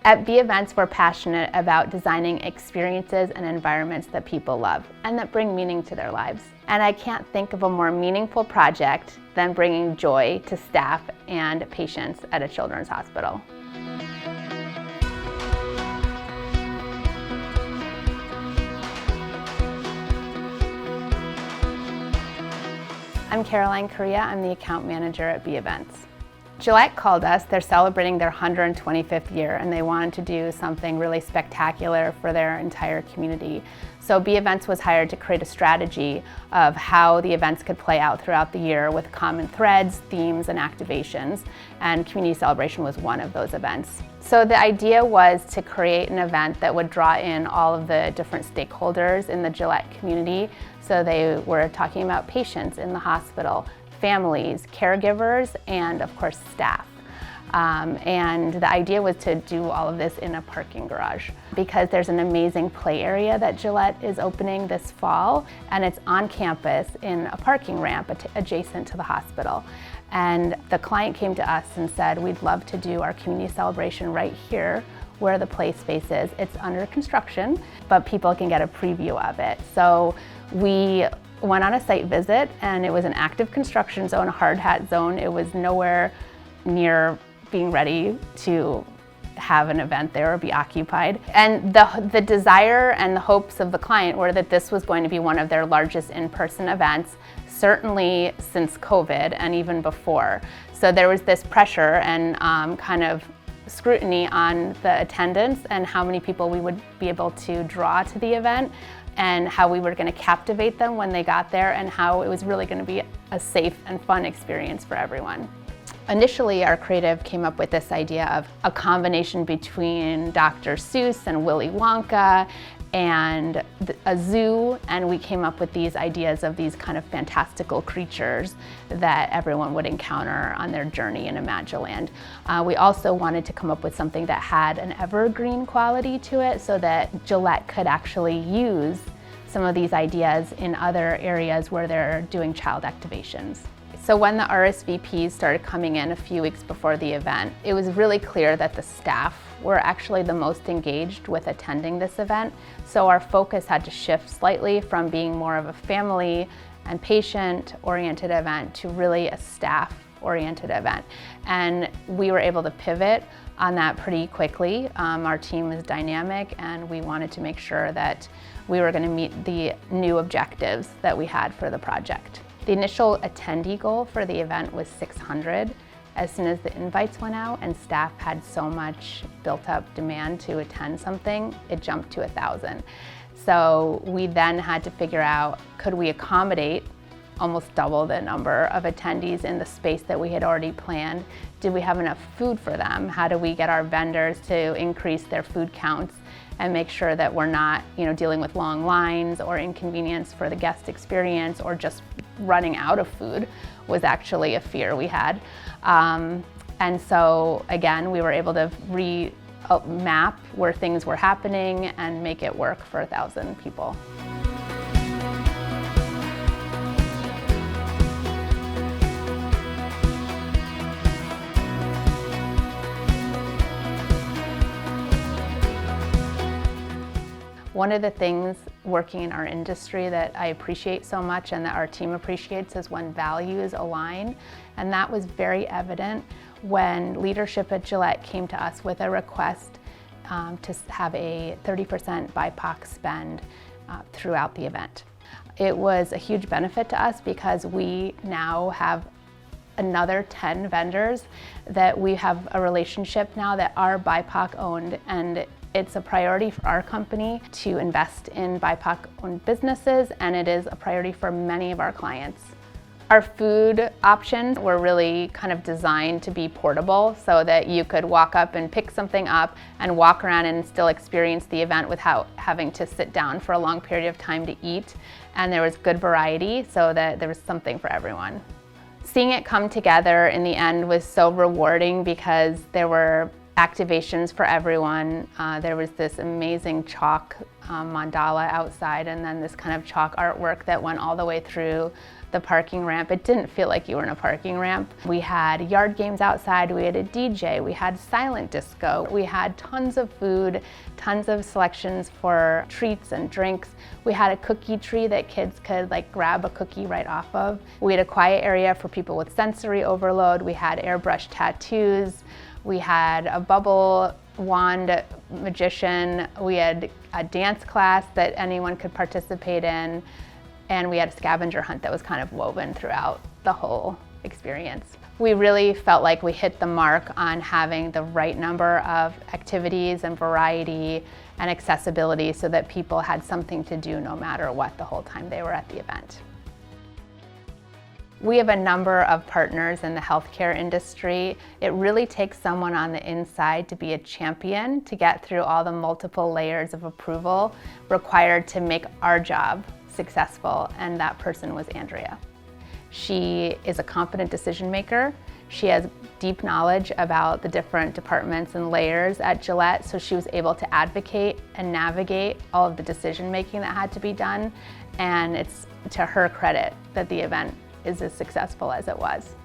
At BeEvents, we're passionate about designing experiences and environments that people love and that bring meaning to their lives. And I can't think of a more meaningful project than bringing joy to staff and patients at a children's hospital. I'm Caroline Correa. I'm the account manager at BeEvents. Gillette called us. They're celebrating their 125th year and they wanted to do something really spectacular for their entire community. So BeEvents was hired to create a strategy of how the events could play out throughout the year with common threads, themes, and activations, and community celebration was one of those events. So the idea was to create an event that would draw in all of the different stakeholders in the Gillette community. So they were talking about patients in the hospital, families, caregivers, and of course staff. And the idea was to do all of this in a parking garage because there's an amazing play area that Gillette is opening this fall, and it's on campus in a parking ramp adjacent to the hospital. And the client came to us and said, we'd love to do our community celebration right here where the play space is. It's under construction, but people can get a preview of it. So we went on a site visit and it was an active construction zone, a hard hat zone. It was nowhere near being ready to have an event there or be occupied. And the desire and the hopes of the client were that this was going to be one of their largest in-person events, certainly since COVID and even before. So there was this pressure and kind of scrutiny on the attendance and how many people we would be able to draw to the event and how we were going to captivate them when they got there and how it was really going to be a safe and fun experience for everyone. Initially, our creative came up with this idea of a combination between Dr. Seuss and Willy Wonka and a zoo, and we came up with these ideas of these kind of fantastical creatures that everyone would encounter on their journey in Imagiland. We also wanted to come up with something that had an evergreen quality to it so that Gillette could actually use some of these ideas in other areas where they're doing child activations. So when the RSVPs started coming in a few weeks before the event, it was really clear that the staff were actually the most engaged with attending this event. So our focus had to shift slightly from being more of a family and patient-oriented event to really a staff-oriented event. And we were able to pivot on that pretty quickly. Our team is dynamic and we wanted to make sure that we were going to meet the new objectives that we had for the project. The initial attendee goal for the event was 600. As soon as the invites went out and staff had so much built up demand to attend something, it jumped to 1,000. So we then had to figure out, could we accommodate almost double the number of attendees in the space that we had already planned? Did we have enough food for them? How do we get our vendors to increase their food counts and make sure that we're not, dealing with long lines or inconvenience for the guest experience or just running out of food was actually a fear we had. And so again, we were able to map where things were happening and make it work for 1,000 people. One of the things working in our industry that I appreciate so much and that our team appreciates is when values align. And that was very evident when leadership at Gillette came to us with a request to have a 30% BIPOC spend throughout the event. It was a huge benefit to us because we now have another 10 vendors that we have a relationship now that are BIPOC owned, and it's a priority for our company to invest in BIPOC-owned businesses, and it is a priority for many of our clients. Our food options were really kind of designed to be portable so that you could walk up and pick something up and walk around and still experience the event without having to sit down for a long period of time to eat. And there was good variety so that there was something for everyone. Seeing it come together in the end was so rewarding because there were activations for everyone. There was this amazing chalk mandala outside, and then this kind of chalk artwork that went all the way through the parking ramp, it didn't feel like you were in a parking ramp. We had yard games outside, we had a DJ, we had silent disco, we had tons of food, tons of selections for treats and drinks. We had a cookie tree that kids could grab a cookie right off of. We had a quiet area for people with sensory overload. We had airbrush tattoos. We had a bubble wand magician. We had a dance class that anyone could participate in. And we had a scavenger hunt that was kind of woven throughout the whole experience. We really felt like we hit the mark on having the right number of activities and variety and accessibility so that people had something to do no matter what the whole time they were at the event. We have a number of partners in the healthcare industry. It really takes someone on the inside to be a champion to get through all the multiple layers of approval required to make our job successful, and that person was Andrea. She is a confident decision maker. She has deep knowledge about the different departments and layers at Gillette, so she was able to advocate and navigate all of the decision making that had to be done, and it's to her credit that the event is as successful as it was.